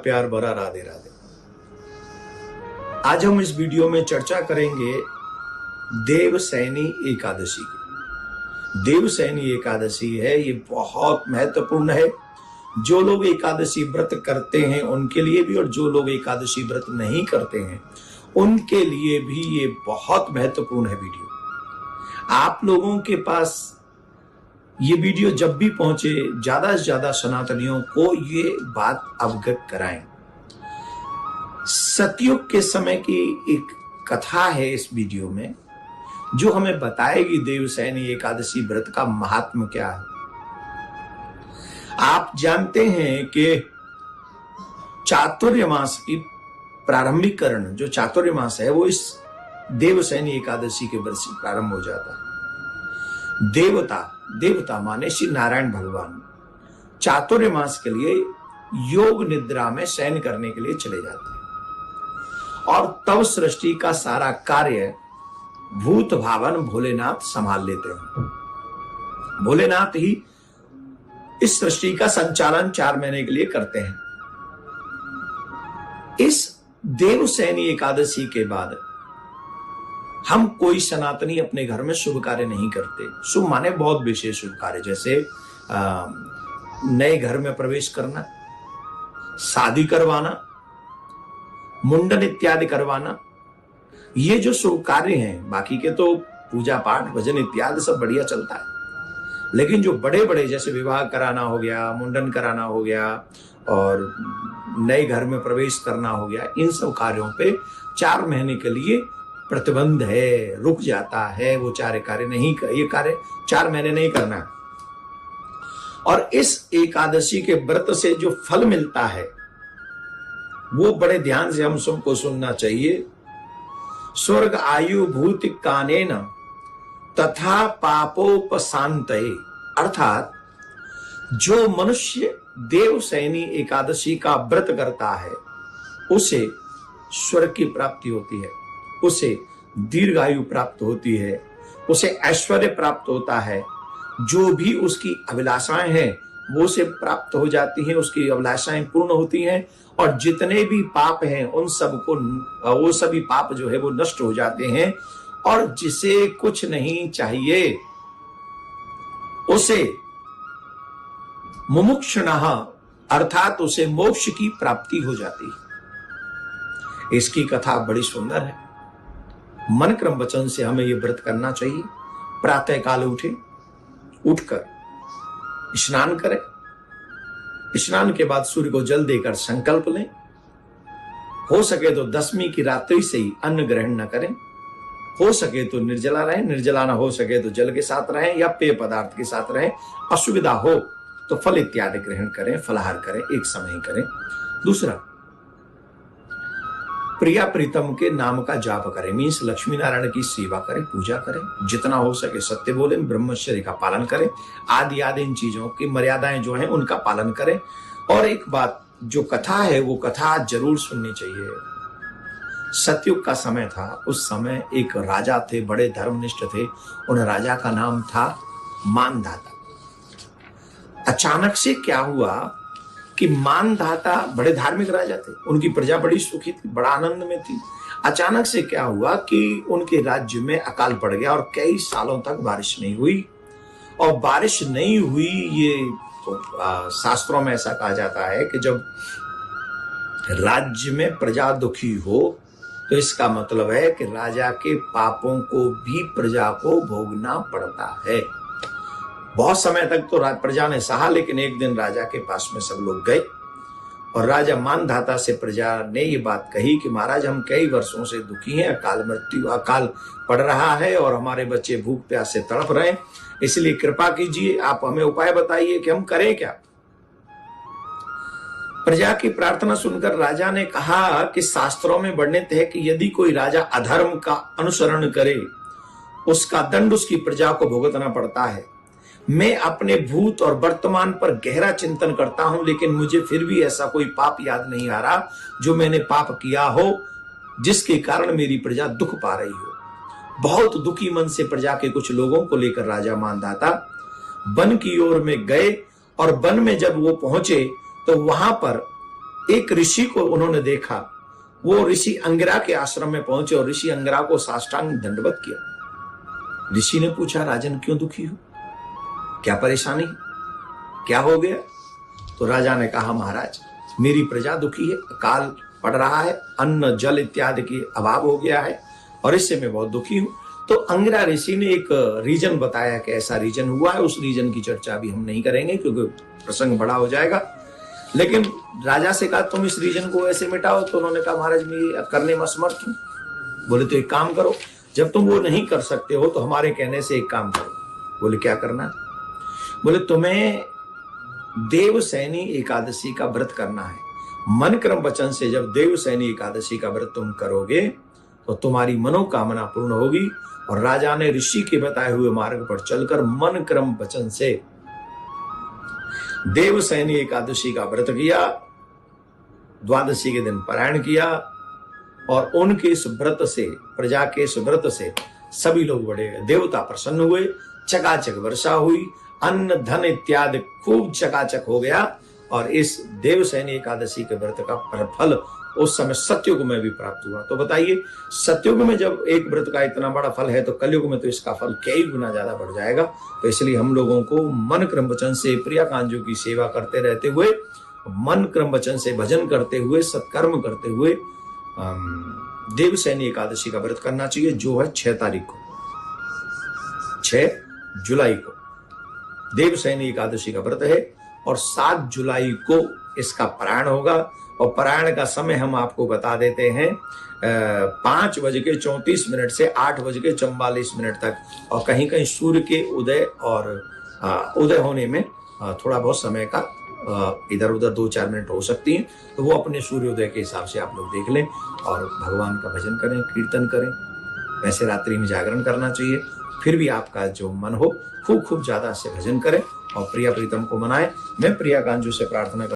प्यार भरा राधे राधे। आज हम इस वीडियो में चर्चा करेंगे देवसैनी एकादशी की। देवसैनी एकादशी है, ये बहुत महत्वपूर्ण है। जो लोग एकादशी व्रत करते हैं उनके लिए भी, और जो लोग एकादशी व्रत नहीं करते हैं उनके लिए भी ये बहुत महत्वपूर्ण है वीडियो। आप लोगों के पास ये वीडियो जब भी पहुंचे, ज्यादा से ज्यादा सनातनियों को ये बात अवगत कराएं। सतयुग के समय की एक कथा है इस वीडियो में, जो हमें बताएगी देवसैनी एकादशी व्रत का महात्म क्या है। आप जानते हैं कि चातुर्य मास की प्रारंभिकरण, जो चातुर्य मास है, वो इस देवसैनी एकादशी के व्रत से प्रारंभ हो जाता है। देवता माने श्री नारायण भगवान चातुर्य मास के लिए योग निद्रा में शयन करने के लिए चले जाते हैं, और तब सृष्टि का सारा कार्य भूत भावन भोलेनाथ संभाल लेते हैं। भोलेनाथ ही इस सृष्टि का संचालन 4 महीने के लिए करते हैं। इस देवसैनी एकादशी के बाद हम कोई सनातनी अपने घर में शुभ कार्य नहीं करते। शुभ माने बहुत विशेष शुभ कार्य, जैसे नए घर में प्रवेश करना, शादी करवाना, मुंडन इत्यादि करवाना, ये जो शुभ कार्य हैं। बाकी के तो पूजा पाठ भजन इत्यादि सब बढ़िया चलता है, लेकिन जो बड़े बड़े जैसे विवाह कराना हो गया, मुंडन कराना हो गया और नए घर में प्रवेश करना हो गया, इन सब कार्यों पे 4 महीने के लिए प्रतिबंध है, रुक जाता है। वो ये कार्य 4 महीने नहीं करना है। और इस एकादशी के व्रत से जो फल मिलता है वो बड़े ध्यान से हम सबको सुनना चाहिए। स्वर्ग आयु भूति कानेन तथा पापोपशांतये, अर्थात जो मनुष्य देवसैनी एकादशी का व्रत करता है उसे स्वर्ग की प्राप्ति होती है, उसे दीर्घायु प्राप्त होती है, उसे ऐश्वर्य प्राप्त होता है। जो भी उसकी अभिलाषाएं हैं वो उसे प्राप्त हो जाती हैं, उसकी अभिलाषाएं पूर्ण होती हैं, और जितने भी पाप हैं उन सबको, वो सभी पाप जो है वो नष्ट हो जाते हैं। और जिसे कुछ नहीं चाहिए उसे मुमुक्षुणः, अर्थात उसे मोक्ष की प्राप्ति हो जाती है। इसकी कथा बड़ी सुंदर है। मन क्रम वचन से हमें यह व्रत करना चाहिए। प्रातः काल उठकर स्नान करें, स्नान के बाद सूर्य को जल देकर संकल्प लें। हो सके तो 10वीं की रात्रि से ही अन्न ग्रहण न करें, हो सके तो निर्जला रहें, निर्जला ना हो सके तो जल के साथ रहें या पेय पदार्थ के साथ रहें। असुविधा हो तो फल इत्यादि ग्रहण करें, फलाहार करें, एक समय ही करें। दूसरा, प्रिया प्रीतम के नाम का जाप करें, मीन्स लक्ष्मी नारायण की सेवा करें, पूजा करें। जितना हो सके सत्य बोलें, ब्रह्मचर्य का पालन करें, आदि इन चीजों की मर्यादाएं जो हैं उनका पालन करें। और एक बात, जो कथा है वो कथा जरूर सुननी चाहिए। सतयुग का समय था, उस समय एक राजा थे, बड़े धर्मनिष्ठ थे। उन राजा का नाम था मानधाता। अचानक से क्या हुआ कि मानधाता बड़े धार्मिक राजा थे, उनकी प्रजा बड़ी सुखी थी, बड़ा आनंद में थी। अचानक से क्या हुआ कि उनके राज्य में अकाल पड़ गया और कई सालों तक बारिश नहीं हुई। और बारिश नहीं हुई, ये तो शास्त्रों में ऐसा कहा जाता है कि जब राज्य में प्रजा दुखी हो तो इसका मतलब है कि राजा के पापों को भी प्रजा को भोगना पड़ता है। बहुत समय तक तो प्रजा ने सहा, लेकिन एक दिन राजा के पास में सब लोग गए और राजा मानधाता से प्रजा ने ये बात कही कि महाराज, हम कई वर्षों से दुखी हैं, अकाल पड़ रहा है और हमारे बच्चे भूख प्यास से तड़प रहे हैं, इसलिए कृपा कीजिए, आप हमें उपाय बताइए कि हम करें क्या। प्रजा की प्रार्थना सुनकर राजा ने कहा कि शास्त्रों में वर्णित है कि यदि कोई राजा अधर्म का अनुसरण करे उसका दंड उसकी प्रजा को भुगतना पड़ता है। मैं अपने भूत और वर्तमान पर गहरा चिंतन करता हूं, लेकिन मुझे फिर भी ऐसा कोई पाप याद नहीं आ रहा जो मैंने पाप किया हो जिसके कारण मेरी प्रजा दुख पा रही हो। बहुत दुखी मन से प्रजा के कुछ लोगों को लेकर राजा मानधाता वन की ओर में गए, और वन में जब वो पहुंचे तो वहां पर एक ऋषि को उन्होंने देखा, वो ऋषि अंगिरा के आश्रम में पहुंचे और ऋषि अंगिरा को साष्टांग दंडवत किया। ऋषि ने पूछा, राजन क्यों दुखी हो, क्या परेशानी, क्या हो गया? तो राजा ने कहा, महाराज मेरी प्रजा दुखी है, अकाल पड़ रहा है, अन्न जल इत्यादि की अभाव हो गया है और इससे मैं बहुत दुखी हूं। तो अंगिरा ऋषि ने एक रीजन बताया कि ऐसा रीजन हुआ है। उस रीजन की चर्चा अभी हम नहीं करेंगे क्योंकि प्रसंग बड़ा हो जाएगा। लेकिन राजा से कहा, तुम इस रीजन को ऐसे मिटाओ। तो उन्होंने कहा, महाराज मैं करने में असमर्थ हूं। बोले, तो एक काम करो, जब तुम वो नहीं कर सकते हो तो हमारे कहने से एक काम करो। बोले, क्या करना है? बोले, तुम्हें देवसैनी एकादशी का व्रत करना है। मन क्रम वचन से जब देवसैनी एकादशी का व्रत तुम करोगे तो तुम्हारी मनोकामना पूर्ण होगी। और राजा ने ऋषि के बताए हुए मार्ग पर चलकर मन क्रम वचन से देवसैनी एकादशी का व्रत किया, द्वादशी के दिन पारायण किया और उनके इस व्रत से, प्रजा के इस व्रत से सभी लोग बड़े देवता प्रसन्न हुए, चकाचक वर्षा हुई, अन्न धन इत्यादि खूब चकाचक हो गया। और इस देवसैनी एकादशी के व्रत का फल उस समय सतयुग में भी प्राप्त हुआ। तो बताइए, सतयुग में जब एक व्रत का इतना बड़ा फल है तो कलयुग में तो इसका फल कई गुना ज्यादा बढ़ जाएगा। तो इसलिए हम लोगों को मन क्रम वचन से प्रिया कांजू की सेवा करते रहते हुए, मन क्रम वचन से भजन करते हुए, सत्कर्म करते हुए देवसैनी एकादशी का व्रत करना चाहिए, जो है 6 तारीख को, 6 जुलाई को देवसैनी एकादशी का व्रत है। और 7 जुलाई को इसका पारायण होगा। और पारायण का समय हम आपको बता देते हैं, 5:34 से 8:44 तक। और कहीं कहीं सूर्य के उदय और उदय होने में थोड़ा बहुत समय का इधर उधर 2-4 मिनट हो सकती हैं। तो वो अपने सूर्योदय के हिसाब से आप लोग देख लें और भगवान का भजन करें, कीर्तन करें। वैसे रात्रि में जागरण करना चाहिए, फिर भी आपका जो मन हो खूब ज्यादा से भजन करें और प्रिया प्रीतम को मनाएं। मैं प्रिया कांजू से प्रार्थना